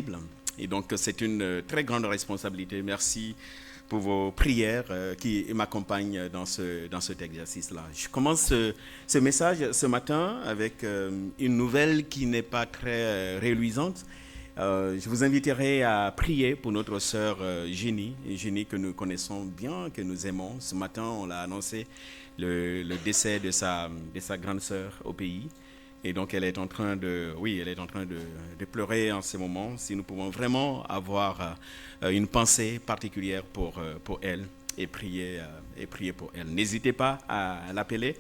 Bible. Et donc, c'est une très grande responsabilité. Merci pour vos prières qui m'accompagnent dans cet exercice-là. Je commence ce message ce matin avec une nouvelle qui n'est pas très réluisante. Je vous inviterai à prier pour notre sœur Jenny que nous connaissons bien, que nous aimons. Ce matin, on l'a annoncé, le décès de sa grande sœur au pays. Et donc, elle est en train de pleurer en ce moment. Si nous pouvons vraiment avoir une pensée particulière pour elle et prier pour elle. N'hésitez pas à l'appeler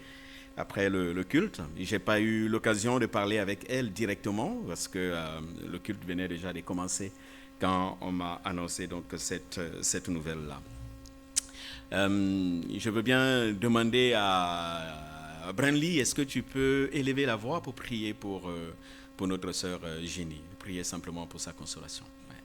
après le culte. Je n'ai pas eu l'occasion de parler avec elle directement parce que le culte venait déjà de commencer quand on m'a annoncé donc cette nouvelle-là. Je veux bien demander à Branly, est-ce que tu peux élever la voix pour prier pour notre sœur Jenny? Prier simplement pour sa consolation. Ouais.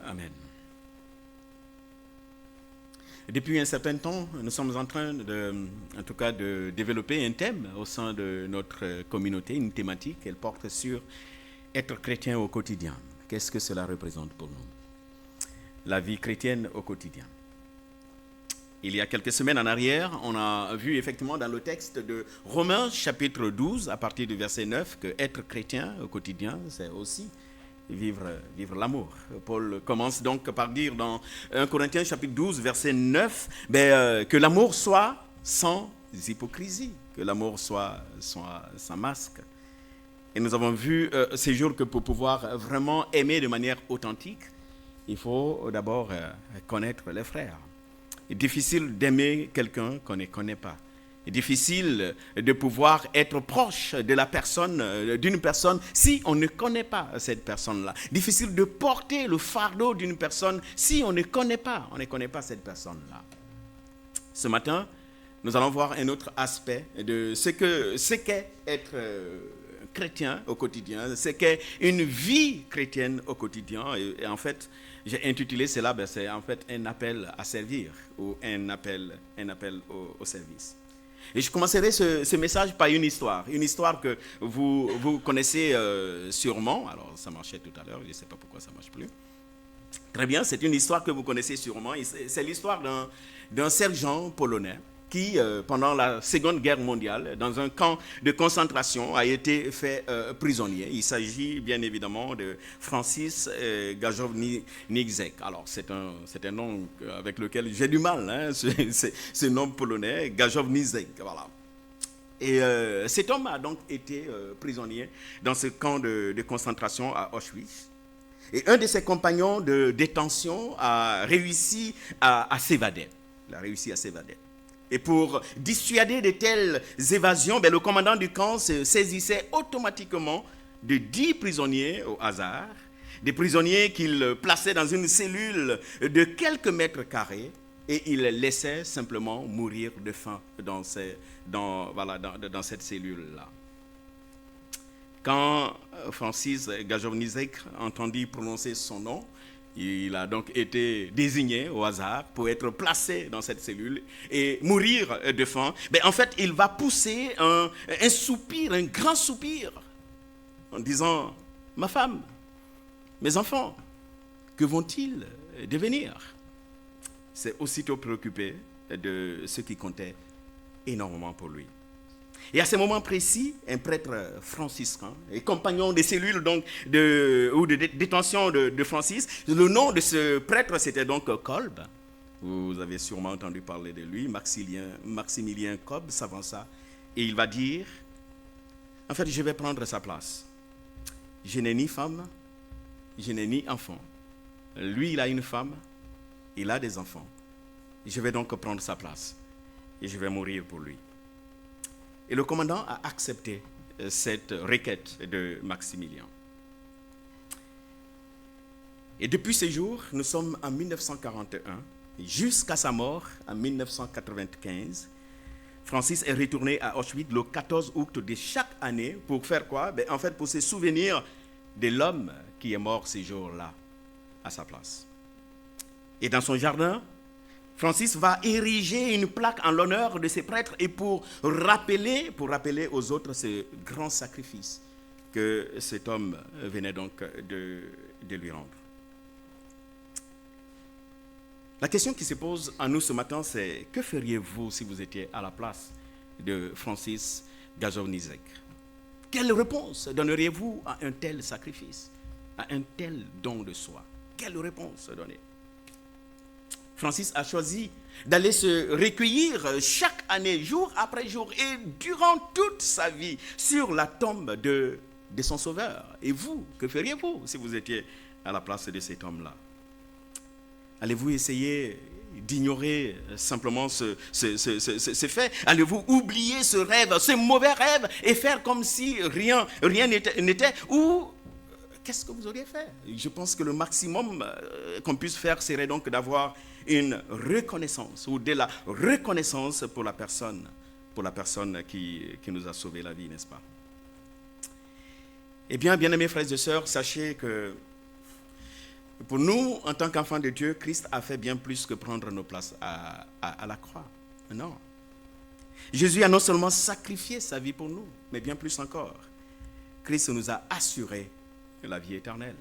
Amen. Depuis un certain temps, nous sommes en train de développer un thème au sein de notre communauté, une thématique. Elle porte sur être chrétien au quotidien. Qu'est-ce que cela représente pour nous? La vie chrétienne au quotidien. Il y a quelques semaines en arrière, on a vu effectivement dans le texte de Romains chapitre 12, à partir du verset 9, que être chrétien au quotidien, c'est aussi vivre l'amour. Paul commence donc par dire dans 1 Corinthiens chapitre 12, verset 9, que l'amour soit sans hypocrisie, que l'amour soit sans masque. Et nous avons vu ces jours que pour pouvoir vraiment aimer de manière authentique, il faut d'abord connaître les frères. Il est difficile d'aimer quelqu'un qu'on ne connaît pas. Il est difficile de pouvoir être proche de la personne, d'une personne, si on ne connaît pas cette personne-là. Difficile de porter le fardeau d'une personne si on ne connaît pas cette personne-là. Ce matin, nous allons voir un autre aspect de ce qu'est être chrétien au quotidien, ce qu'est une vie chrétienne au quotidien. Et en fait, j'ai intitulé cela, c'est en fait un appel à servir ou un appel au service. Et je commencerai ce message par une histoire que vous connaissez sûrement. Alors, ça marchait tout à l'heure, je ne sais pas pourquoi ça ne marche plus. Très bien, c'est une histoire que vous connaissez sûrement. C'est l'histoire d'un sergent polonais qui, pendant la Seconde Guerre mondiale, dans un camp de concentration, a été fait prisonnier. Il s'agit bien évidemment de Francis Gajowniczek. Alors, c'est un nom avec lequel j'ai du mal, hein, ce nom polonais, Gajowniczek, voilà. Et cet homme a donc été prisonnier dans ce camp de concentration à Auschwitz. Et un de ses compagnons de détention a réussi à s'évader. Il a réussi à s'évader. Et pour dissuader de telles évasions, le commandant du camp se saisissait automatiquement de 10 prisonniers au hasard, des prisonniers qu'il plaçait dans une cellule de quelques mètres carrés et il les laissait simplement mourir de faim dans cette cellule-là. Quand Francis Gajowniczek entendit prononcer son nom, il a donc été désigné au hasard pour être placé dans cette cellule et mourir de faim. En fait, il va pousser un soupir, un grand soupir, en disant « Ma femme, mes enfants, que vont-ils devenir ?» C'est aussitôt préoccupé de ce qui comptait énormément pour lui. Et à ce moment précis, un prêtre franciscain et compagnon des cellules donc de détention de Francis, le nom de ce prêtre c'était donc Kolb. Vous avez sûrement entendu parler de lui, Maximilien Kolb s'avança et il va dire, en fait je vais prendre sa place. Je n'ai ni femme, je n'ai ni enfant. Lui il a une femme, il a des enfants. Je vais donc prendre sa place et je vais mourir pour lui. Et le commandant a accepté cette requête de Maximilien. Et depuis ces jours, nous sommes en 1941, jusqu'à sa mort en 1995, Francis est retourné à Auschwitz le 14 août de chaque année pour faire quoi? En fait, pour se souvenir de l'homme qui est mort ces jours-là à sa place. Et dans son jardin, Francis va ériger une plaque en l'honneur de ces prêtres et pour rappeler aux autres ce grand sacrifice que cet homme venait donc de lui rendre. La question qui se pose à nous ce matin, c'est que feriez-vous si vous étiez à la place de Francis Gajowniczek? Quelle réponse donneriez-vous à un tel sacrifice, à un tel don de soi? Quelle réponse donner? Francis a choisi d'aller se recueillir chaque année, jour après jour, et durant toute sa vie, sur la tombe de son sauveur. Et vous, que feriez-vous si vous étiez à la place de cet homme-là? Allez-vous essayer d'ignorer simplement ce fait? Allez-vous oublier ce rêve, ce mauvais rêve, et faire comme si rien n'était? Ou qu'est-ce que vous auriez fait? Je pense que le maximum qu'on puisse faire serait donc d'avoir une reconnaissance ou de la reconnaissance pour la personne qui nous a sauvé la vie, n'est-ce pas? Eh bien, bien-aimés frères et sœurs, sachez que pour nous, en tant qu'enfants de Dieu, Christ a fait bien plus que prendre nos places à la croix. Non. Jésus a non seulement sacrifié sa vie pour nous, mais bien plus encore. Christ nous a assuré la vie éternelle.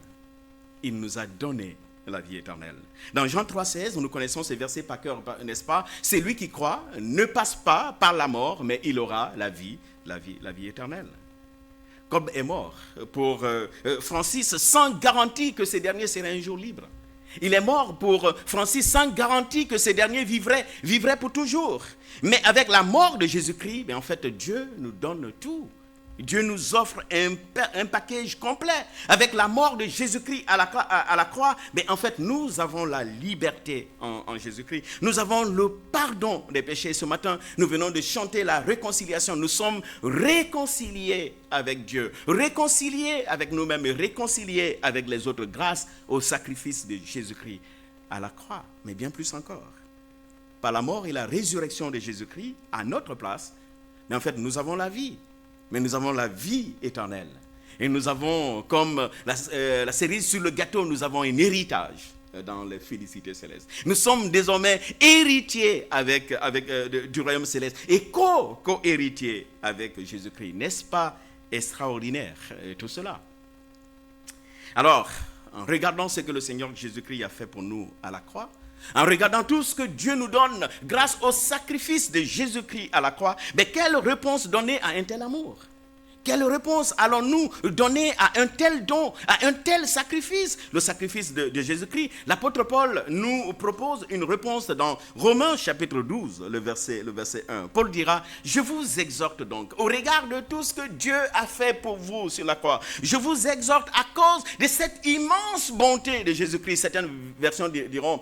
Il nous a donné la vie éternelle. Dans Jean 3,16, nous connaissons ces versets par cœur, n'est-ce pas? C'est lui qui croit ne passe pas par la mort, mais il aura la vie éternelle. Kolb est mort pour Francis sans garantie que ces derniers seraient un jour libres. Il est mort pour Francis sans garantie que ces derniers vivraient pour toujours. Mais avec la mort de Jésus-Christ, en fait, Dieu nous donne tout. Dieu nous offre un package complet. Avec la mort de Jésus-Christ à la croix, en fait, nous avons la liberté en Jésus-Christ. Nous avons le pardon des péchés. Ce matin, nous venons de chanter la réconciliation. Nous sommes réconciliés avec Dieu, réconciliés avec nous-mêmes et réconciliés avec les autres grâce au sacrifice de Jésus-Christ à la croix. Mais bien plus encore, par la mort et la résurrection de Jésus-Christ à notre place, mais en fait, nous avons la vie. Mais nous avons la vie éternelle. Et nous avons, comme la cerise sur le gâteau, nous avons un héritage. dans les félicités célestes. Nous sommes désormais héritiers du royaume céleste et co-héritiers avec Jésus-Christ. N'est-ce pas extraordinaire tout cela? Alors, en regardant ce que le Seigneur Jésus-Christ a fait pour nous à la croix, en regardant tout ce que Dieu nous donne grâce au sacrifice de Jésus-Christ à la croix, mais quelle réponse donner à un tel amour? Quelle réponse allons-nous donner à un tel don, à un tel sacrifice, le sacrifice de Jésus-Christ? L'apôtre Paul nous propose une réponse dans Romains chapitre 12, le verset 1. Paul dira, je vous exhorte donc, au regard de tout ce que Dieu a fait pour vous sur la croix, je vous exhorte à cause de cette immense bonté de Jésus-Christ, certaines versions diront,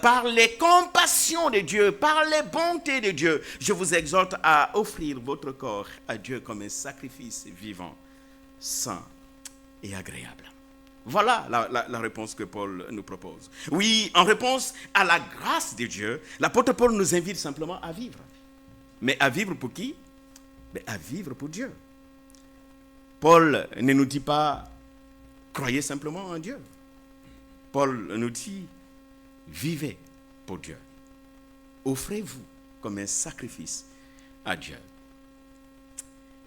par les compassions de Dieu, par les bontés de Dieu, je vous exhorte à offrir votre corps à Dieu comme un sacrifice vivant, saint et agréable. Voilà la réponse que Paul nous propose. Oui, en réponse à la grâce de Dieu, l'apôtre Paul nous invite simplement à vivre. Mais à vivre pour qui? Mais à vivre pour Dieu. Paul ne nous dit pas croyez simplement en Dieu. Paul nous dit vivez pour Dieu. Offrez-vous comme un sacrifice à Dieu.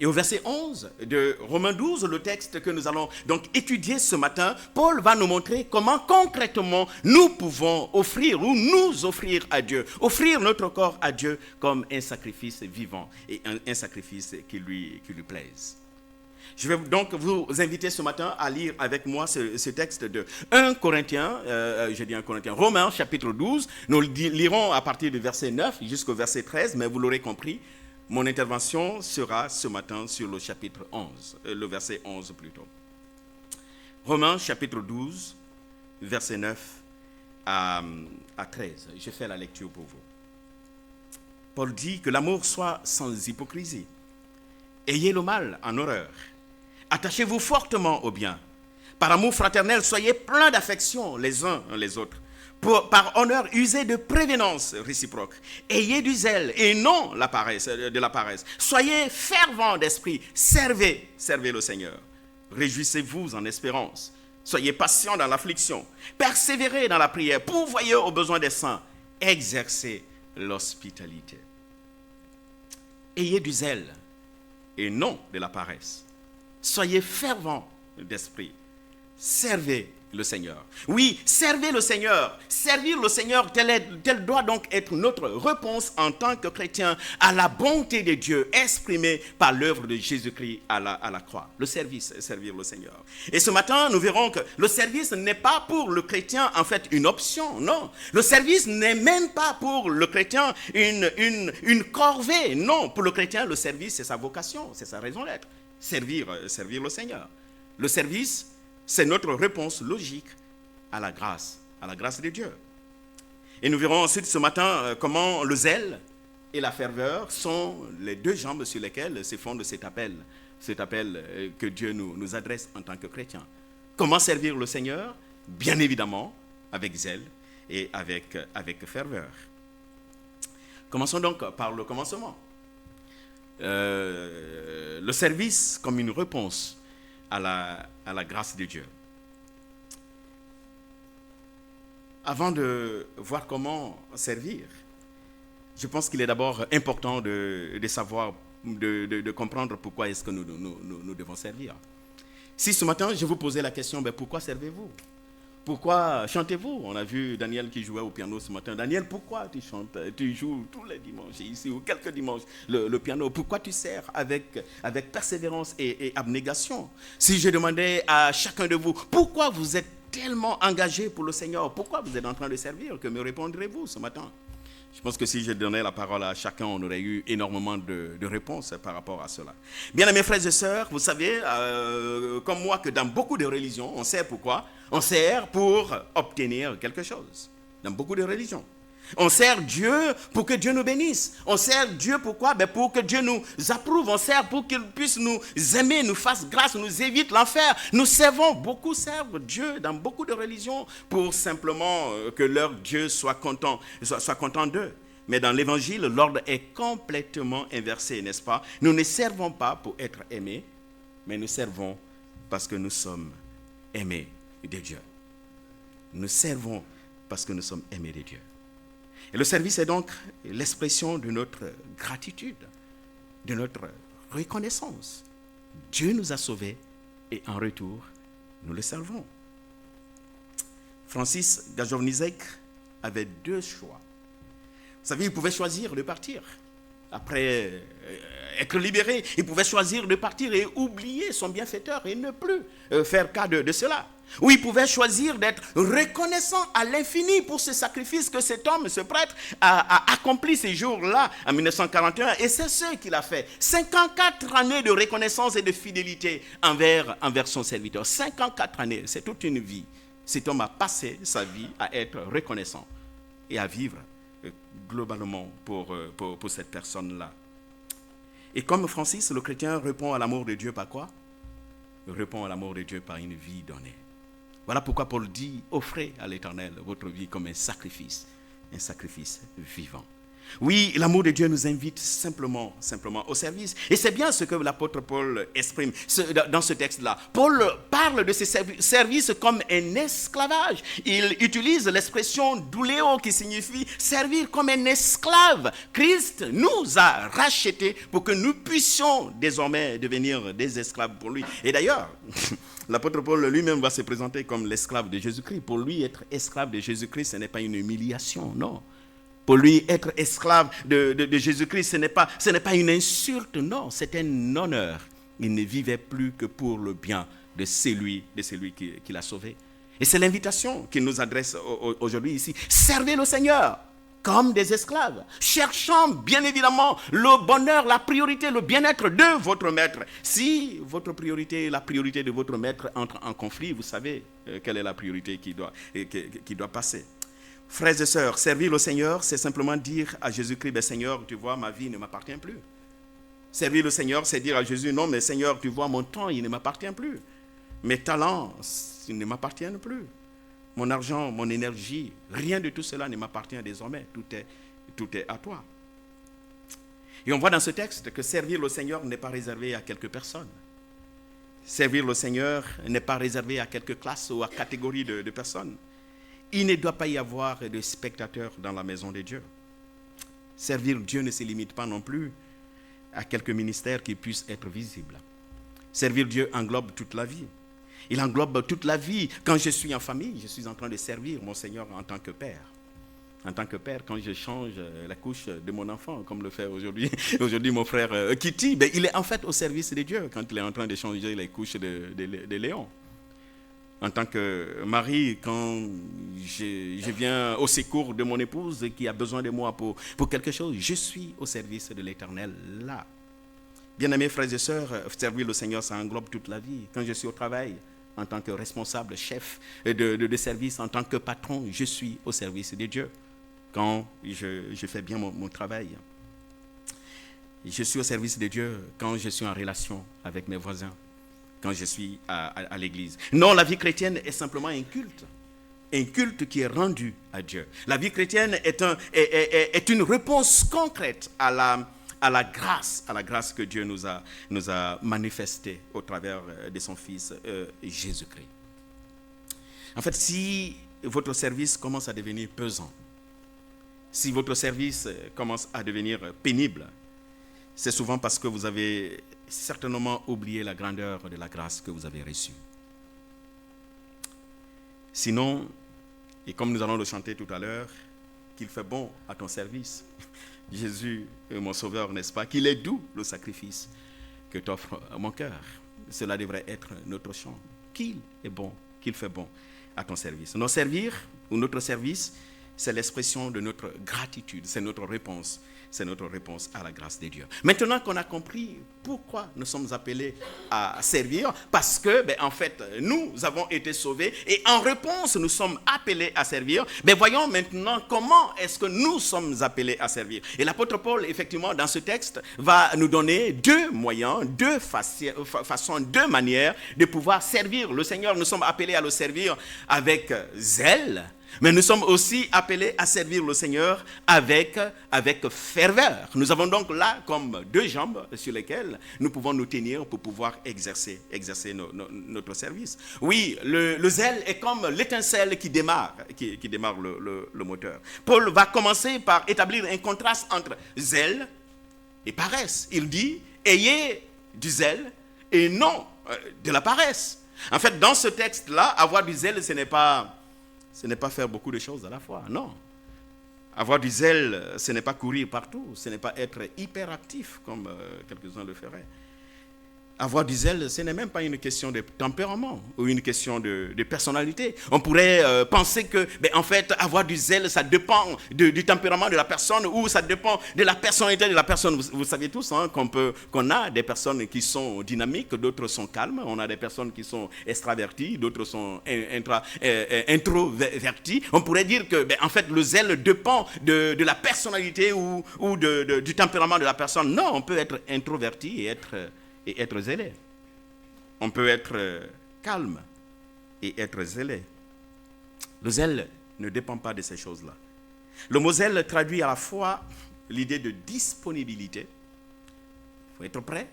Et au verset 11 de Romains 12, le texte que nous allons donc étudier ce matin, Paul va nous montrer comment concrètement nous pouvons offrir ou nous offrir à Dieu, offrir notre corps à Dieu comme un sacrifice vivant et un sacrifice qui lui plaise. Je vais donc vous inviter ce matin à lire avec moi ce texte de 1 Corinthiens, Romains chapitre 12. Nous lirons à partir du verset 9 jusqu'au verset 13, mais vous l'aurez compris. Mon intervention sera ce matin sur le chapitre 11, le verset 11 plutôt. Romains chapitre 12, verset 9 à 13. Je fais la lecture pour vous. Paul dit que l'amour soit sans hypocrisie. Ayez le mal en horreur. Attachez-vous fortement au bien. Par amour fraternel, soyez pleins d'affection les uns les autres. Par honneur, usez de prévenance réciproque. Ayez du zèle et non de la paresse. Soyez fervents d'esprit. Servez le Seigneur. Réjouissez-vous en espérance. Soyez patients dans l'affliction. Persévérez dans la prière. Pourvoyez aux besoins des saints. Exercez l'hospitalité. Ayez du zèle et non de la paresse. Soyez fervents d'esprit. Servez le Seigneur. Oui, servez le Seigneur. Servir le Seigneur, telle doit donc être notre réponse en tant que chrétien à la bonté de Dieu exprimée par l'œuvre de Jésus-Christ à la croix. Le service, servir le Seigneur. Et ce matin, nous verrons que le service n'est pas pour le chrétien en fait une option, non. Le service n'est même pas pour le chrétien une corvée, non. Pour le chrétien, le service, c'est sa vocation, c'est sa raison d'être. Servir le Seigneur. Le service, c'est notre réponse logique à la grâce de Dieu. Et nous verrons ensuite ce matin comment le zèle et la ferveur sont les deux jambes sur lesquelles se fonde cet appel que Dieu nous adresse en tant que chrétiens. Comment servir le Seigneur? Bien évidemment, avec zèle et avec ferveur. Commençons donc par le commencement. Le service comme une réponse à la grâce de Dieu. Avant de voir comment servir, je pense qu'il est d'abord important de savoir, de comprendre pourquoi est-ce que nous devons servir. Si ce matin je vous posais la question, pourquoi servez-vous? Pourquoi chantez-vous? On a vu Daniel qui jouait au piano ce matin. Daniel, pourquoi tu chantes? Tu joues tous les dimanches ici ou quelques dimanches le piano. Pourquoi tu sers avec persévérance et abnégation? Si je demandais à chacun de vous, pourquoi vous êtes tellement engagé pour le Seigneur? Pourquoi vous êtes en train de servir? Que me répondrez-vous ce matin? Je pense que si je donnais la parole à chacun, on aurait eu énormément de réponses par rapport à cela. Bien, mes frères et sœurs, vous savez, comme moi, que dans beaucoup de religions, on sert pourquoi? On sert pour obtenir quelque chose. Dans beaucoup de religions. On sert Dieu pour que Dieu nous bénisse. On sert Dieu pourquoi? Pour que Dieu nous approuve. On sert pour qu'il puisse nous aimer, nous fasse grâce, nous évite l'enfer. Nous servons, beaucoup servent Dieu dans beaucoup de religions pour simplement que leur Dieu soit content d'eux. Mais dans l'évangile, l'ordre est complètement inversé, n'est-ce pas? Nous ne servons pas pour être aimés, mais nous servons parce que nous sommes aimés de Dieu. Nous servons parce que nous sommes aimés de Dieu. Et le service est donc l'expression de notre gratitude, de notre reconnaissance. Dieu nous a sauvés et en retour, nous le servons. Francis Gajovnizek avait deux choix. Vous savez, il pouvait choisir de partir. Après être libéré, il pouvait choisir de partir et oublier son bienfaiteur et ne plus faire cas de cela. Ou il pouvait choisir d'être reconnaissant à l'infini pour ce sacrifice que cet homme, ce prêtre, a accompli ces jours-là en 1941. Et c'est ce qu'il a fait. 54 années de reconnaissance et de fidélité envers son serviteur. 54 années, c'est toute une vie. Cet homme a passé sa vie à être reconnaissant et à vivre globalement pour cette personne-là. Et comme Francis, le chrétien répond à l'amour de Dieu par quoi? Il répond à l'amour de Dieu par une vie donnée. Voilà pourquoi Paul dit, offrez à l'Éternel votre vie comme un sacrifice vivant. Oui, l'amour de Dieu nous invite simplement au service. Et c'est bien ce que l'apôtre Paul exprime dans ce texte-là. Paul parle de ce service comme un esclavage. Il utilise l'expression douléo qui signifie servir comme un esclave. Christ nous a rachetés pour que nous puissions désormais devenir des esclaves pour lui. Et d'ailleurs, l'apôtre Paul lui-même va se présenter comme l'esclave de Jésus-Christ. Pour lui, être esclave de Jésus-Christ, ce n'est pas une humiliation, non. Pour lui, être esclave de Jésus-Christ, ce n'est pas une insulte, non, c'est un honneur. Il ne vivait plus que pour le bien de celui qui l'a sauvé. Et c'est l'invitation qu'il nous adresse aujourd'hui ici. Servez le Seigneur comme des esclaves, cherchant bien évidemment le bonheur, la priorité, le bien-être de votre maître. Si votre priorité et la priorité de votre maître entrent en conflit, vous savez quelle est la priorité qui doit passer. Frères et sœurs, servir le Seigneur, c'est simplement dire à Jésus-Christ, ben Seigneur, tu vois, ma vie ne m'appartient plus. Servir le Seigneur, c'est dire à Jésus, non, mais Seigneur, tu vois, mon temps, il ne m'appartient plus. Mes talents, ils ne m'appartiennent plus. Mon argent, mon énergie, rien de tout cela ne m'appartient désormais. Tout est à toi. Et on voit dans ce texte que servir le Seigneur n'est pas réservé à quelques personnes. Servir le Seigneur n'est pas réservé à quelques classes ou à catégories de personnes. Il ne doit pas y avoir de spectateurs dans la maison de Dieu. Servir Dieu ne se limite pas non plus à quelques ministères qui puissent être visibles. Servir Dieu englobe toute la vie. Il englobe toute la vie. Quand je suis en famille, je suis en train de servir mon Seigneur en tant que père. En tant que père, quand je change la couche de mon enfant, comme le fait aujourd'hui mon frère Kitty, ben, il est en fait au service de Dieu quand il est en train de changer les couches de Léon. En tant que mari, quand je viens au secours de mon épouse qui a besoin de moi pour quelque chose, je suis au service de l'Éternel là. Bien-aimés frères et sœurs, servir le Seigneur, ça englobe toute la vie. Quand je suis au travail, en tant que responsable, chef de service, en tant que patron, je suis au service de Dieu. Quand je fais bien mon travail. Je suis au service de Dieu quand je suis en relation avec mes voisins. Quand je suis à l'église. Non, la vie chrétienne est simplement un culte qui est rendu à Dieu. La vie chrétienne est une réponse concrète à la grâce que Dieu nous a manifestée au travers de son Fils Jésus-Christ. En fait, si votre service commence à devenir pesant, si votre service commence à devenir pénible, c'est souvent parce que vous avez certainement oublié la grandeur de la grâce que vous avez reçue. Sinon, et comme nous allons le chanter tout à l'heure, qu'il fait bon à ton service. Jésus, mon sauveur, n'est-ce pas? Qu'il est doux le sacrifice que t'offre mon cœur. Cela devrait être notre chant. Qu'il est bon, qu'il fait bon à ton service. Nos servir ou notre service, c'est l'expression de notre gratitude, c'est notre réponse à la grâce de Dieu. Maintenant qu'on a compris pourquoi nous sommes appelés à servir, parce que, en fait, nous avons été sauvés et en réponse, nous sommes appelés à servir. Voyons maintenant comment est-ce que nous sommes appelés à servir. Et l'apôtre Paul, effectivement, dans ce texte, va nous donner deux moyens, deux façons, deux manières de pouvoir servir le Seigneur. Nous sommes appelés à le servir avec zèle Mais nous sommes aussi appelés à servir le Seigneur avec ferveur. Nous avons donc là comme deux jambes sur lesquelles nous pouvons nous tenir pour pouvoir exercer notre service. Oui, le zèle est comme l'étincelle qui démarre le moteur. Paul va commencer par établir un contraste entre zèle et paresse. Il dit, ayez du zèle et non de la paresse. En fait, dans ce texte-là, avoir du zèle, ce n'est pas faire beaucoup de choses à la fois, non. Avoir du zèle, ce n'est pas courir partout, ce n'est pas être hyperactif comme quelques-uns le feraient. Avoir du zèle, ce n'est même pas une question de tempérament ou une question de personnalité. On pourrait penser que, en fait, avoir du zèle, ça dépend du tempérament de la personne ou ça dépend de la personnalité de la personne. Vous savez tous qu'on a des personnes qui sont dynamiques, d'autres sont calmes. On a des personnes qui sont extraverties, d'autres sont introverties. On pourrait dire que, en fait, le zèle dépend de la personnalité ou du tempérament de la personne. Non, on peut être introverti et être zélé. On peut être calme et être zélé. Le zèle ne dépend pas de ces choses-là. Le mot zèle traduit à la fois l'idée de disponibilité, il faut être prêt,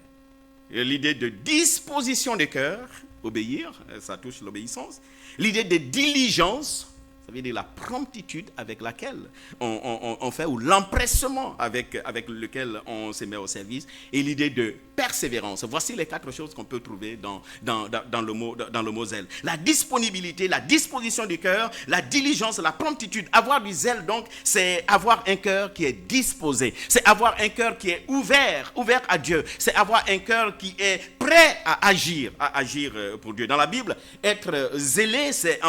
et l'idée de disposition de cœur, obéir, ça touche l'obéissance, l'idée de diligence, ça veut dire la promptitude avec laquelle on fait, ou l'empressement avec lequel on se met au service, et l'idée de persévérance. Voici les 4 choses qu'on peut trouver dans le mot zèle. La disponibilité, la disposition du cœur, la diligence, la promptitude. Avoir du zèle, donc, c'est avoir un cœur qui est disposé. C'est avoir un cœur qui est ouvert à Dieu. C'est avoir un cœur qui est prêt à agir pour Dieu. Dans la Bible, être zélé, c'est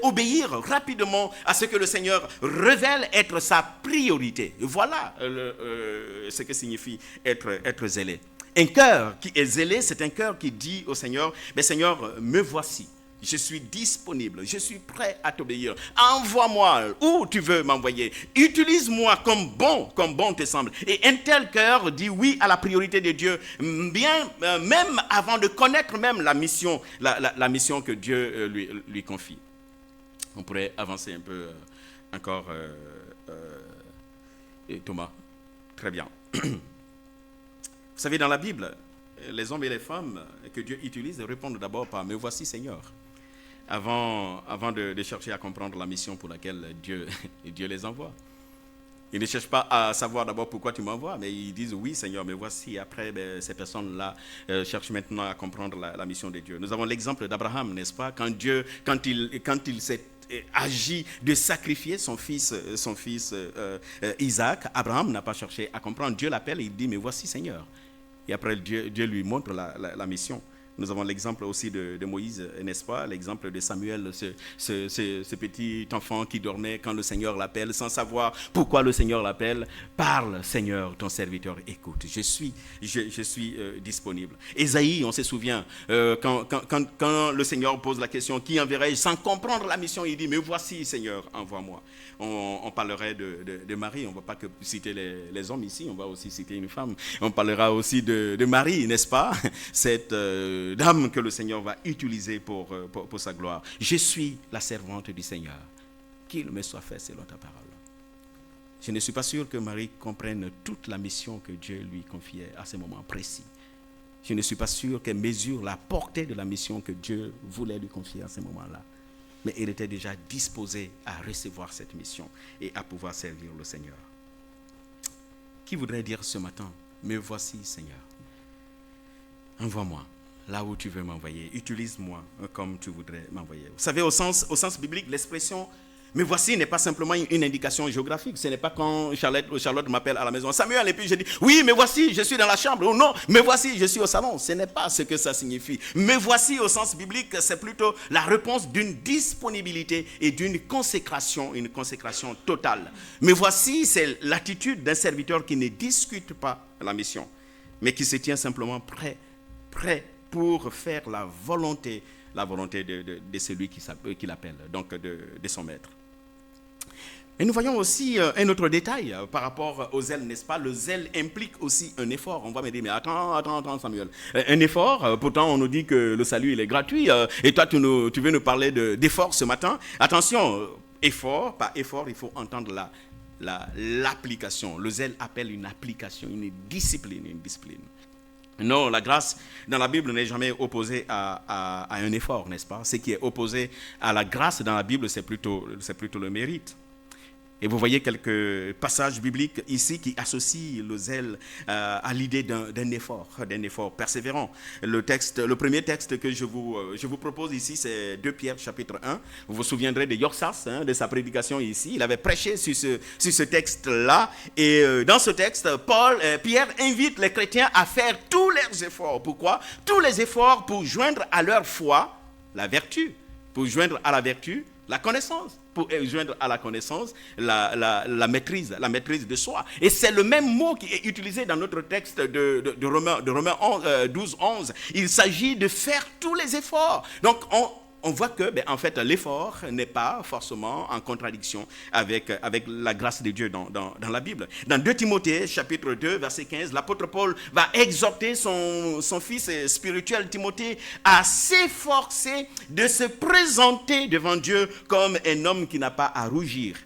obéir rapidement à ce que le Seigneur révèle être sa priorité. Voilà ce que signifie être zélé. Un cœur qui est zélé, c'est un cœur qui dit au Seigneur, mais Seigneur, me voici. Je suis disponible, je suis prêt à t'obéir. Envoie-moi où tu veux m'envoyer. Utilise-moi comme bon te semble. Et un tel cœur dit oui à la priorité de Dieu, même avant de connaître même la mission que Dieu lui confie. On pourrait avancer un peu encore, Thomas. Très bien. Vous savez, dans la Bible, les hommes et les femmes que Dieu utilise répondent d'abord par « Me voici Seigneur », avant de chercher à comprendre la mission pour laquelle Dieu les envoie. Ils ne cherchent pas à savoir d'abord pourquoi tu m'envoies, mais ils disent « Oui Seigneur, me voici ». Après, ces personnes-là cherchent maintenant à comprendre la mission de Dieu. Nous avons l'exemple d'Abraham, n'est-ce pas? Quand il s'est agit de sacrifier son fils Isaac, Abraham n'a pas cherché à comprendre. Dieu l'appelle et il dit, mais voici Seigneur. Et après, Dieu lui montre la mission. Nous avons l'exemple aussi de Moïse, n'est-ce pas? L'exemple de Samuel, ce petit enfant qui dormait quand le Seigneur l'appelle, sans savoir pourquoi le Seigneur l'appelle. Parle, Seigneur, ton serviteur écoute. Je suis disponible. Ésaïe, on se souvient, quand le Seigneur pose la question, qui enverrai-je? Sans comprendre la mission, il dit, mais voici, Seigneur, envoie-moi. On parlerait de Marie, on ne va pas que citer les hommes ici, on va aussi citer une femme. On parlera aussi de Marie, n'est-ce pas? Cette dame que le Seigneur va utiliser pour sa gloire. Je suis la servante du Seigneur. Qu'il me soit fait selon ta parole. Je ne suis pas sûr que Marie comprenne toute la mission que Dieu lui confiait à ce moment précis. Je ne suis pas sûr qu'elle mesure la portée de la mission que Dieu voulait lui confier à ce moment-là. Mais elle était déjà disposée à recevoir cette mission et à pouvoir servir le Seigneur. Qui voudrait dire ce matin, me voici Seigneur. Envoie-moi là où tu veux m'envoyer. Utilise-moi comme tu voudrais m'envoyer. Vous savez, au sens biblique, l'expression « me voici » n'est pas simplement une indication géographique. Ce n'est pas quand Charlotte m'appelle à la maison. Samuel, et puis je dis « oui, me voici, je suis dans la chambre » ou « non, me voici, je suis au salon ». Ce n'est pas ce que ça signifie. « Me voici » au sens biblique, c'est plutôt la réponse d'une disponibilité et d'une consécration, une consécration totale. « Me voici » c'est l'attitude d'un serviteur qui ne discute pas la mission, mais qui se tient simplement prêt pour faire la volonté de celui qui l'appelle, donc de son maître. Et nous voyons aussi un autre détail par rapport au zèle, n'est-ce pas? Le zèle implique aussi un effort. On va me dire, mais attends Samuel. Un effort, pourtant on nous dit que le salut il est gratuit. Et toi tu veux nous parler d'effort ce matin. Attention, effort, par effort, il faut entendre l'application. Le zèle appelle une application, une discipline, Non, la grâce dans la Bible n'est jamais opposée à un effort, n'est-ce pas? Ce qui est opposé à la grâce dans la Bible, c'est plutôt le mérite. Et vous voyez quelques passages bibliques ici qui associent le zèle à l'idée d'un effort persévérant. Le premier texte que je vous propose ici, c'est 2 Pierre chapitre 1. Vous vous souviendrez de Yorsas, de sa prédication ici. Il avait prêché sur ce texte-là. Et dans ce texte, Pierre invite les chrétiens à faire tous leurs efforts. Pourquoi? Tous les efforts pour joindre à leur foi la vertu. Pour joindre à la vertu la connaissance, pour joindre à la connaissance la maîtrise de soi. Et c'est le même mot qui est utilisé dans notre texte de Romains 12, 11. Il s'agit de faire tous les efforts. Donc on voit que, en fait, l'effort n'est pas forcément en contradiction avec la grâce de Dieu dans la Bible. Dans 2 Timothée, chapitre 2, verset 15, l'apôtre Paul va exhorter son fils spirituel Timothée à s'efforcer de se présenter devant Dieu comme un homme qui n'a pas à rougir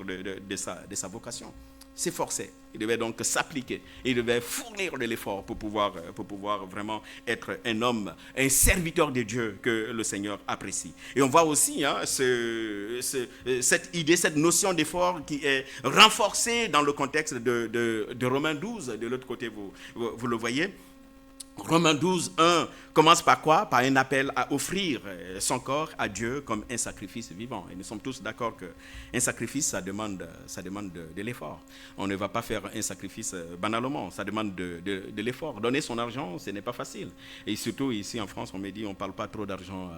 de sa vocation. S'efforcer. Il devait donc s'appliquer. Il devait fournir de l'effort pour pouvoir vraiment être un homme, un serviteur de Dieu que le Seigneur apprécie. Et on voit aussi cette idée, cette notion d'effort qui est renforcée dans le contexte de Romains 12. De l'autre côté, vous le voyez. Romains 12, 1 commence par quoi? Par un appel à offrir son corps à Dieu comme un sacrifice vivant. Et nous sommes tous d'accord qu'un sacrifice, ça demande de l'effort. On ne va pas faire un sacrifice banalement, ça demande de l'effort. Donner son argent, ce n'est pas facile. Et surtout ici en France, on me dit on ne parle pas trop d'argent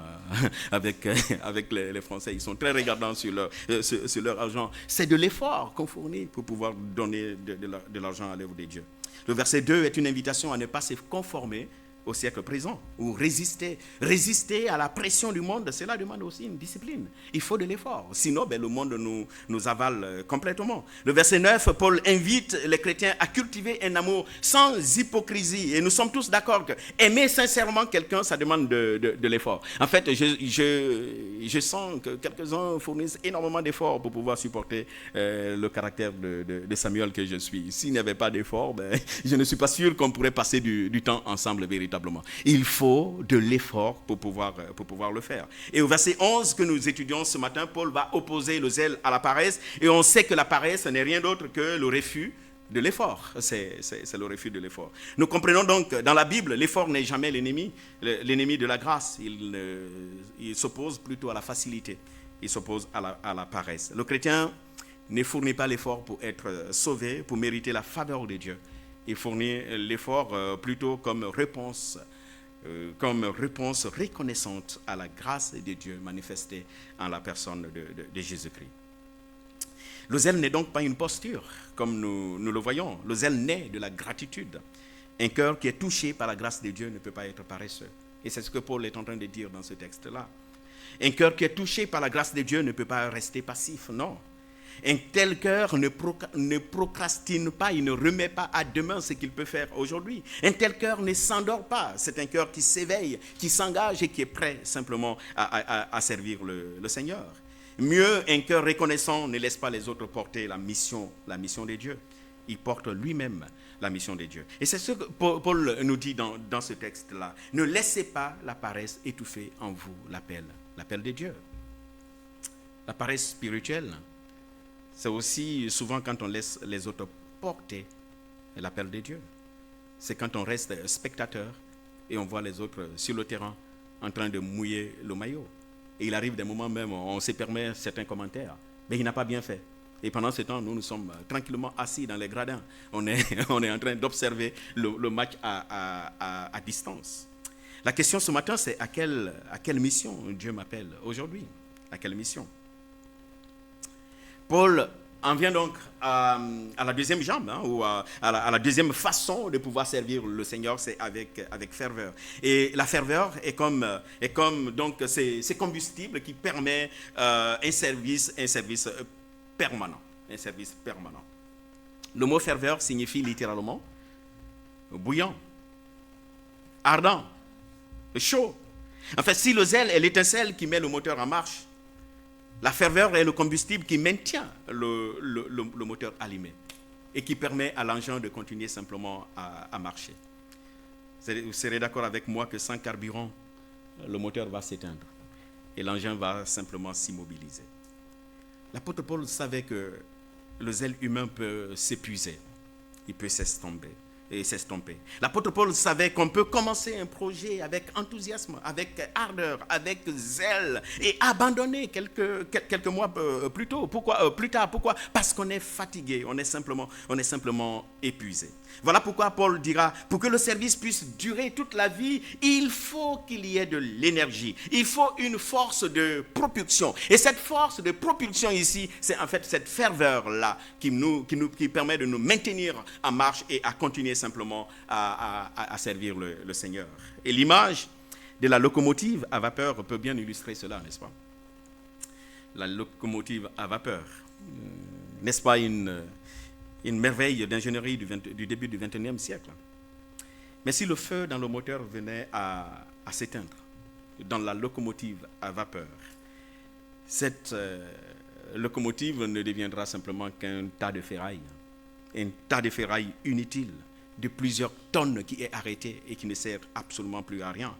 avec les Français. Ils sont très regardants sur leur argent. C'est de l'effort qu'on fournit pour pouvoir donner de l'argent à l'œuvre de Dieu. Le verset 2 est une invitation à ne pas se conformer au siècle présent ou résister à la pression du monde. Cela demande aussi une discipline. Il faut de l'effort. Sinon, le monde nous avale complètement. Le verset 9, Paul invite les chrétiens à cultiver un amour sans hypocrisie. Et nous sommes tous d'accord que aimer sincèrement quelqu'un, ça demande de l'effort. En fait, je sens que quelques-uns fournissent énormément d'efforts pour pouvoir supporter le caractère de Samuel que je suis. S'il n'y avait pas d'effort, je ne suis pas sûr qu'on pourrait passer du temps ensemble véritablement. Il faut de l'effort pour pouvoir le faire. Et au verset 11 que nous étudions ce matin, Paul va opposer le zèle à la paresse. Et on sait que la paresse n'est rien d'autre que le refus de l'effort. C'est le refus de l'effort. Nous comprenons donc que dans la Bible, l'effort n'est jamais l'ennemi de la grâce. Il s'oppose plutôt à la facilité. Il s'oppose à la paresse. Le chrétien ne fournit pas l'effort pour être sauvé, pour mériter la faveur de Dieu. Il fournit l'effort plutôt comme réponse reconnaissante à la grâce de Dieu manifestée en la personne de Jésus-Christ. Le zèle n'est donc pas une posture, comme nous le voyons. Le zèle naît de la gratitude. Un cœur qui est touché par la grâce de Dieu ne peut pas être paresseux. Et c'est ce que Paul est en train de dire dans ce texte-là. Un cœur qui est touché par la grâce de Dieu ne peut pas rester passif, non. Un tel cœur ne procrastine pas, il ne remet pas à demain ce qu'il peut faire aujourd'hui. Un tel cœur ne s'endort pas. C'est un cœur qui s'éveille, qui s'engage et qui est prêt simplement à servir le Seigneur. Mieux, un cœur reconnaissant ne laisse pas les autres porter la mission de Dieu. Il porte lui-même la mission de Dieu. Et c'est ce que Paul nous dit dans ce texte-là. Ne laissez pas la paresse étouffer en vous l'appel de Dieu. La paresse spirituelle, c'est aussi souvent quand on laisse les autres porter l'appel de Dieu. C'est quand on reste spectateur et on voit les autres sur le terrain en train de mouiller le maillot. Et il arrive des moments même où on se permet certains commentaires. Mais il n'a pas bien fait. Et pendant ce temps, nous sommes tranquillement assis dans les gradins. On est en train d'observer le match à distance. La question ce matin, c'est à quelle mission Dieu m'appelle aujourd'hui? À quelle mission? Paul en vient donc à la deuxième jambe, ou à la deuxième façon de pouvoir servir le Seigneur, c'est avec ferveur. Et la ferveur est comme donc ces combustibles qui permet un service permanent. Un service permanent. Le mot ferveur signifie littéralement bouillant, ardent, chaud. En fait, si le zèle est l'étincelle qui met le moteur en marche, La ferveur est le combustible qui maintient le moteur allumé et qui permet à l'engin de continuer simplement à marcher. Vous serez d'accord avec moi que sans carburant, le moteur va s'éteindre et l'engin va simplement s'immobiliser. L'apôtre Paul savait que le zèle humain peut s'épuiser, il peut s'estomper. L'apôtre Paul savait qu'on peut commencer un projet avec enthousiasme, avec ardeur, avec zèle et abandonner quelques mois plus tôt. Plus tard? Pourquoi? Parce qu'on est fatigué, on est simplement épuisé. Voilà pourquoi Paul dira, pour que le service puisse durer toute la vie, il faut qu'il y ait de l'énergie. Il faut une force de propulsion. Et cette force de propulsion ici, c'est en fait cette ferveur-là qui permet de nous maintenir en marche et à continuer simplement à servir le Seigneur. Et l'image de la locomotive à vapeur peut bien illustrer cela, n'est-ce pas? La locomotive à vapeur, n'est-ce pas une merveille d'ingénierie du début du XXIe siècle? Mais si le feu dans le moteur venait à s'éteindre dans la locomotive à vapeur, cette locomotive ne deviendra simplement qu'un tas de ferraille, un tas de ferraille inutile, de plusieurs tonnes qui est arrêté et qui ne sert absolument plus à rien.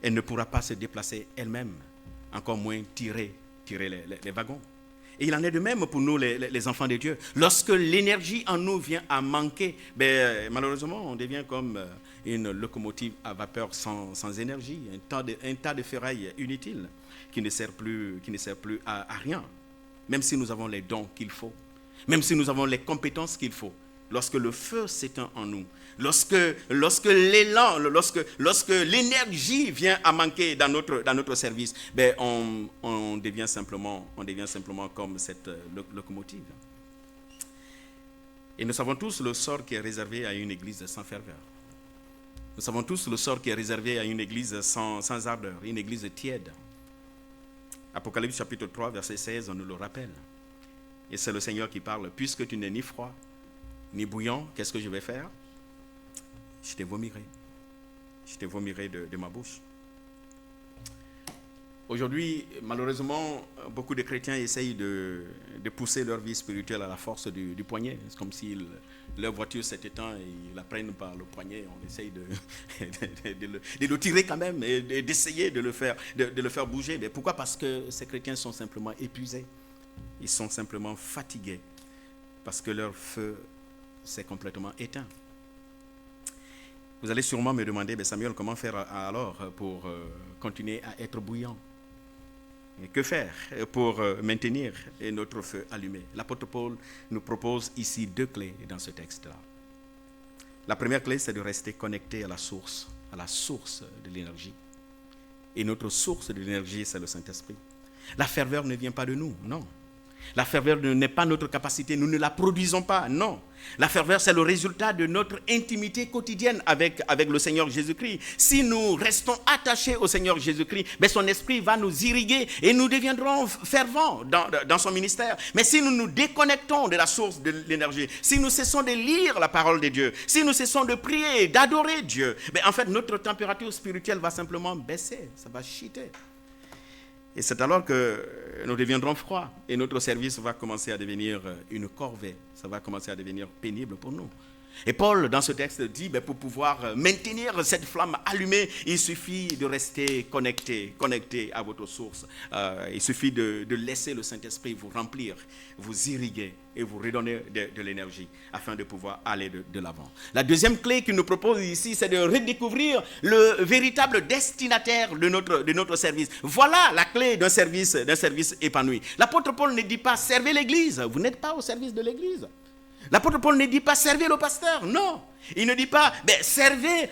Elle ne pourra pas se déplacer elle-même, encore moins tirer les wagons. Et il en est de même pour nous, les enfants de Dieu. Lorsque l'énergie en nous vient à manquer, malheureusement, on devient comme une locomotive à vapeur sans énergie, un tas de ferraille inutile qui ne sert plus à rien. Même si nous avons les dons qu'il faut, même si nous avons les compétences qu'il faut, lorsque le feu s'éteint en nous, lorsque l'élan, lorsque l'énergie vient à manquer dans notre service, on devient simplement comme cette locomotive. Et nous savons tous le sort qui est réservé à une église sans ferveur. Nous savons tous le sort qui est réservé à une église sans ardeur, une église tiède. Apocalypse chapitre 3, verset 16, on nous le rappelle. Et c'est le Seigneur qui parle. Puisque tu n'es ni froid, ni bouillant, qu'est-ce que je vais faire? Je te vomirai. Je te vomirai de ma bouche. Aujourd'hui, malheureusement, beaucoup de chrétiens essayent de pousser leur vie spirituelle à la force du poignet. C'est comme si leur voiture s'éteint et ils la prennent par le poignet. On essaye de le tirer quand même et d'essayer de le faire bouger. Mais pourquoi? Parce que ces chrétiens sont simplement épuisés. Ils sont simplement fatigués parce que leur feu s'est complètement éteint. Vous allez sûrement me demander, Samuel, comment faire alors pour continuer à être bouillant? Et que faire pour maintenir notre feu allumé? L'apôtre Paul nous propose ici 2 clés dans ce texte-là. La première clé, c'est de rester connecté à la source de l'énergie. Et notre source de l'énergie, c'est le Saint-Esprit. La ferveur ne vient pas de nous, non. La ferveur n'est pas notre capacité, nous ne la produisons pas, non. La ferveur, c'est le résultat de notre intimité quotidienne avec le Seigneur Jésus-Christ. Si nous restons attachés au Seigneur Jésus-Christ, son esprit va nous irriguer et nous deviendrons fervents dans son ministère. Mais si nous nous déconnectons de la source de l'énergie, si nous cessons de lire la parole de Dieu, si nous cessons de prier, d'adorer Dieu, en fait, notre température spirituelle va simplement baisser, ça va chuter. Et c'est alors que nous deviendrons froids et notre service va commencer à devenir une corvée. Ça va commencer à devenir pénible pour nous. Et Paul, dans ce texte, dit, pour pouvoir maintenir cette flamme allumée, il suffit de rester connecté à votre source. Il suffit de laisser le Saint-Esprit vous remplir, vous irriguer et vous redonner de l'énergie afin de pouvoir aller de l'avant. La deuxième clé qu'il nous propose ici, c'est de redécouvrir le véritable destinataire de notre service. Voilà la clé d'un service épanoui. L'apôtre Paul ne dit pas « servez l'Église ». Vous n'êtes pas au service de l'Église. L'apôtre Paul ne dit pas servez le pasteur, non. Il ne dit pas servez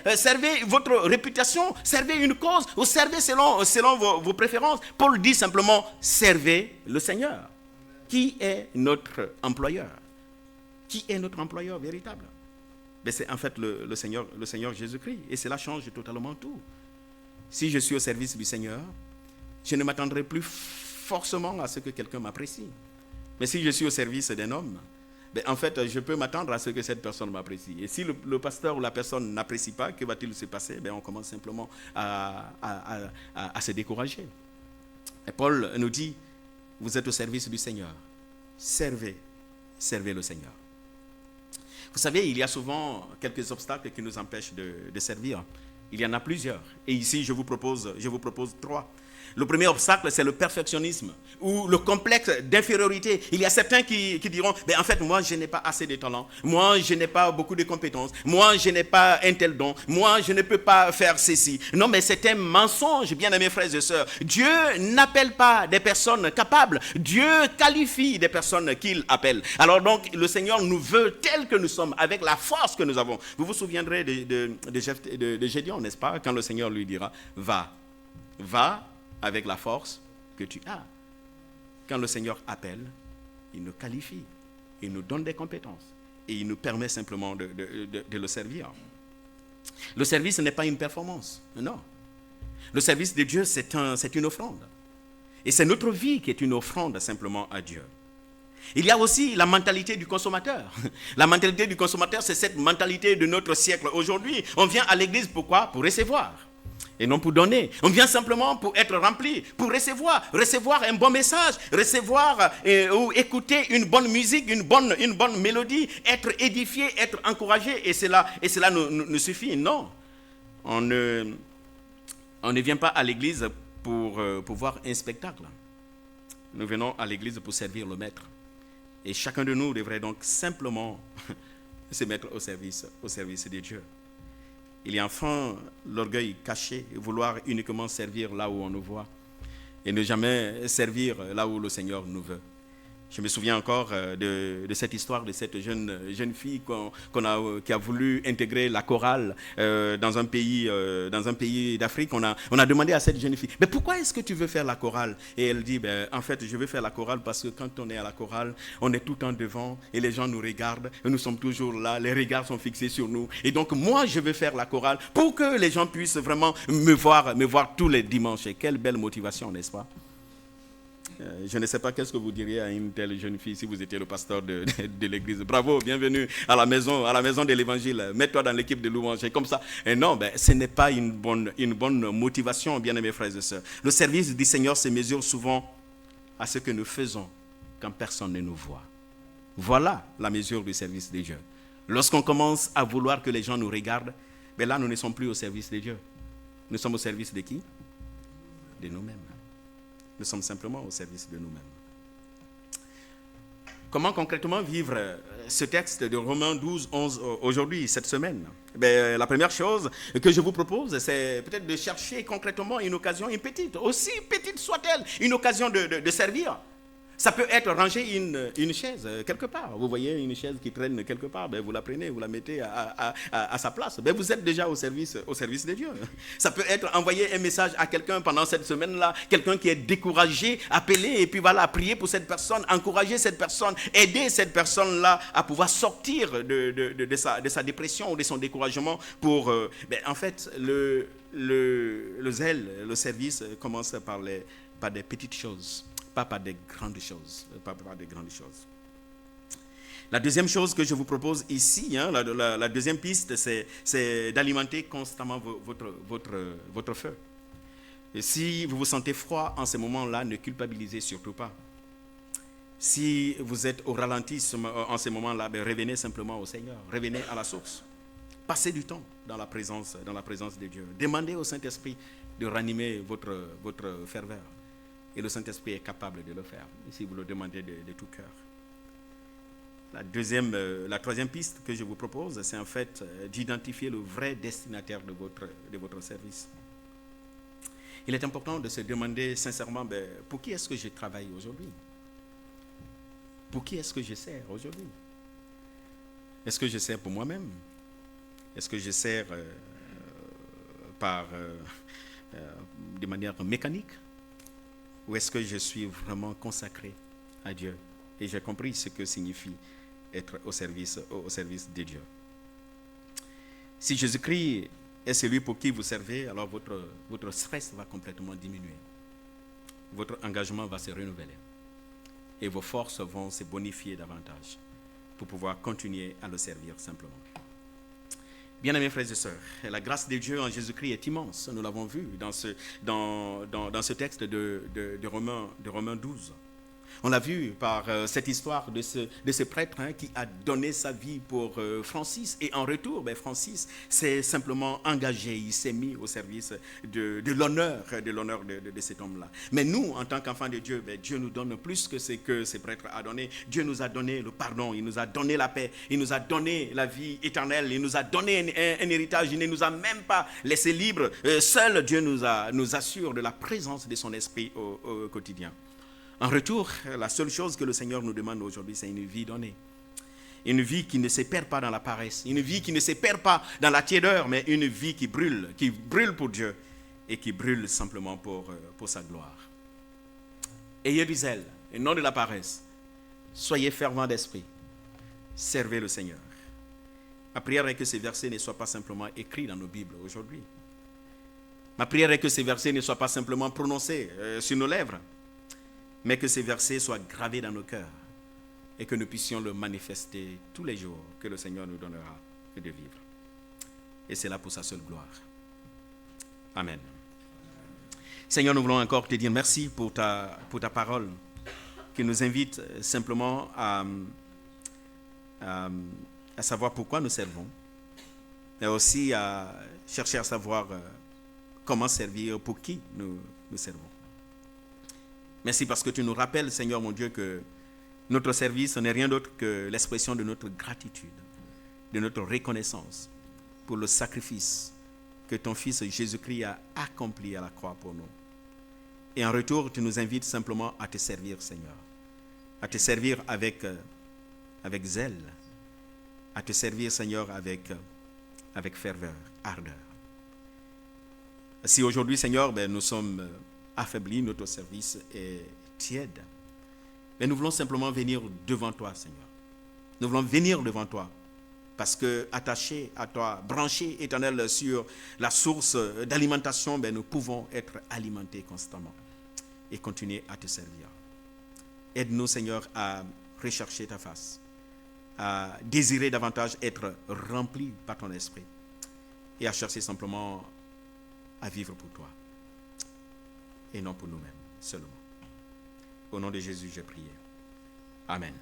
votre réputation, servez une cause, ou servez selon vos préférences. Paul dit simplement servez le Seigneur. Qui est notre employeur? Qui est notre employeur véritable? C'est en fait le Seigneur Jésus-Christ. Et cela change totalement tout. Si je suis au service du Seigneur, je ne m'attendrai plus forcément à ce que quelqu'un m'apprécie. Mais si je suis au service d'un homme, en fait, je peux m'attendre à ce que cette personne m'apprécie. Et si le pasteur ou la personne n'apprécie pas, que va-t-il se passer? On commence simplement à se décourager. Et Paul nous dit, vous êtes au service du Seigneur. Servez le Seigneur. Vous savez, il y a souvent quelques obstacles qui nous empêchent de servir. Il y en a plusieurs. Et ici, je vous propose 3. Le premier obstacle, c'est le perfectionnisme ou le complexe d'infériorité. Il y a certains qui diront, en fait, moi, je n'ai pas assez de talent. Moi, je n'ai pas beaucoup de compétences. Moi, je n'ai pas un tel don. Moi, je ne peux pas faire ceci. Non, mais c'est un mensonge, bien-aimés frères et sœurs. Dieu n'appelle pas des personnes capables. Dieu qualifie des personnes qu'il appelle. Alors donc, le Seigneur nous veut tels que nous sommes, avec la force que nous avons. Vous vous souviendrez de Gédéon, n'est-ce pas? Quand le Seigneur lui dira, va avec la force que tu as. Quand le Seigneur appelle, il nous qualifie, il nous donne des compétences et il nous permet simplement de le servir. Le service n'est pas une performance, non. Le service de Dieu, c'est une offrande. Et c'est notre vie qui est une offrande simplement à Dieu. Il y a aussi la mentalité du consommateur. La mentalité du consommateur, c'est cette mentalité de notre siècle. Aujourd'hui, on vient à l'église pourquoi? Pour recevoir. Et non pour donner. On vient simplement pour être rempli, pour recevoir un bon message, recevoir ou écouter une bonne musique, une bonne mélodie, être édifié, être encouragé, et cela nous suffit. Non, on ne vient pas à l'église pour voir un spectacle. Nous venons à l'église pour servir le Maître. Et chacun de nous devrait donc simplement se mettre au service de Dieu. Il y a enfin l'orgueil caché, vouloir uniquement servir là où on nous voit et ne jamais servir là où le Seigneur nous veut. Je me souviens encore de cette histoire de cette jeune fille qui a voulu intégrer la chorale dans un pays d'Afrique. On a demandé à cette jeune fille, mais pourquoi est-ce que tu veux faire la chorale? Et elle dit, en fait, je veux faire la chorale parce que quand on est à la chorale, on est tout le temps devant et les gens nous regardent et nous sommes toujours là, les regards sont fixés sur nous. Et donc, moi, je veux faire la chorale pour que les gens puissent vraiment me voir tous les dimanches. Et quelle belle motivation, n'est-ce pas? Je ne sais pas qu'est-ce que vous diriez à une telle jeune fille si vous étiez le pasteur de l'église. Bravo, bienvenue à la maison de l'évangile. Mets-toi dans l'équipe de louange. Et comme ça. Et non, ce n'est pas une bonne motivation, bien-aimés frères et sœurs. Le service du Seigneur se mesure souvent à ce que nous faisons quand personne ne nous voit. Voilà la mesure du service de Dieu. Lorsqu'on commence à vouloir que les gens nous regardent, là, nous ne sommes plus au service de Dieu. Nous sommes au service de qui? De nous-mêmes. Nous sommes simplement au service de nous-mêmes. Comment concrètement vivre ce texte de Romains 12, 11 aujourd'hui, cette semaine? La première chose que je vous propose, c'est peut-être de chercher concrètement une occasion, une petite, aussi petite soit-elle, une occasion de servir. Ça peut être ranger une chaise quelque part. Vous voyez une chaise qui traîne quelque part, vous la prenez, vous la mettez à sa place. Vous êtes déjà au service de Dieu. Ça peut être envoyer un message à quelqu'un pendant cette semaine-là, quelqu'un qui est découragé, appeler et puis voilà, prier pour cette personne, encourager cette personne, aider cette personne-là à pouvoir sortir de sa dépression ou de son découragement pour... en fait, le zèle, le service commence par des petites choses. Pas par des grandes choses. La deuxième chose que je vous propose ici, la deuxième piste, c'est d'alimenter constamment votre feu. Et si vous vous sentez froid en ce moment-là, ne culpabilisez surtout pas. Si vous êtes au ralenti en ce moment-là, revenez simplement au Seigneur, revenez à la source. Passez du temps dans la présence de Dieu. Demandez au Saint-Esprit de ranimer votre ferveur. Et le Saint-Esprit est capable de le faire, si vous le demandez de tout cœur. La troisième piste que je vous propose, c'est en fait d'identifier le vrai destinataire de votre service. Il est important de se demander sincèrement, pour qui est-ce que je travaille aujourd'hui? Pour qui est-ce que je sers aujourd'hui? Est-ce que je sers pour moi-même? Est-ce que je sers de manière mécanique? Ou est-ce que je suis vraiment consacré à Dieu? Et j'ai compris ce que signifie être au service de Dieu. Si Jésus-Christ est celui pour qui vous servez, alors votre stress va complètement diminuer. Votre engagement va se renouveler. Et vos forces vont se bonifier davantage pour pouvoir continuer à le servir simplement. Bien-aimés frères et sœurs, la grâce de Dieu en Jésus-Christ est immense. Nous l'avons vu dans ce texte de Romains 12. On l'a vu par cette histoire de ce prêtre qui a donné sa vie pour Francis. Et en retour, Francis s'est simplement engagé, il s'est mis au service de l'honneur de cet homme-là. Mais nous, en tant qu'enfants de Dieu, Dieu nous donne plus que ce que ce prêtre a donné. Dieu nous a donné le pardon, il nous a donné la paix, il nous a donné la vie éternelle, il nous a donné un héritage, il ne nous a même pas laissé libres. Seul Dieu nous assure de la présence de son esprit au quotidien. En retour, la seule chose que le Seigneur nous demande aujourd'hui, c'est une vie donnée. Une vie qui ne se perd pas dans la paresse. Une vie qui ne se perd pas dans la tiédeur, mais une vie qui brûle pour Dieu et qui brûle simplement pour sa gloire. Ayez du zèle et non de la paresse. Soyez fervents d'esprit. Servez le Seigneur. Ma prière est que ces versets ne soient pas simplement écrits dans nos Bibles aujourd'hui. Ma prière est que ces versets ne soient pas simplement prononcés sur nos lèvres, mais que ces versets soient gravés dans nos cœurs et que nous puissions le manifester tous les jours que le Seigneur nous donnera de vivre. Et c'est là pour sa seule gloire. Amen. Seigneur, nous voulons encore te dire merci pour ta parole qui nous invite simplement à savoir pourquoi nous servons, mais aussi à chercher à savoir comment servir, pour qui nous servons. Merci parce que tu nous rappelles, Seigneur mon Dieu, que notre service n'est rien d'autre que l'expression de notre gratitude, de notre reconnaissance pour le sacrifice que ton Fils Jésus-Christ a accompli à la croix pour nous. Et en retour, tu nous invites simplement à te servir, Seigneur, à te servir avec zèle, à te servir, Seigneur, avec ferveur, ardeur. Si aujourd'hui, Seigneur, nous sommes affaiblis, notre service est tiède, mais nous voulons simplement venir devant toi, Seigneur. Nous voulons venir devant toi parce que attachés à toi, branchés, Éternel, sur la source d'alimentation, nous pouvons être alimentés constamment et continuer à te servir. Aide-nous, Seigneur, à rechercher ta face, à désirer davantage être remplis par ton esprit et à chercher simplement à vivre pour toi et non pour nous-mêmes seulement. Au nom de Jésus, j'ai prié. Amen.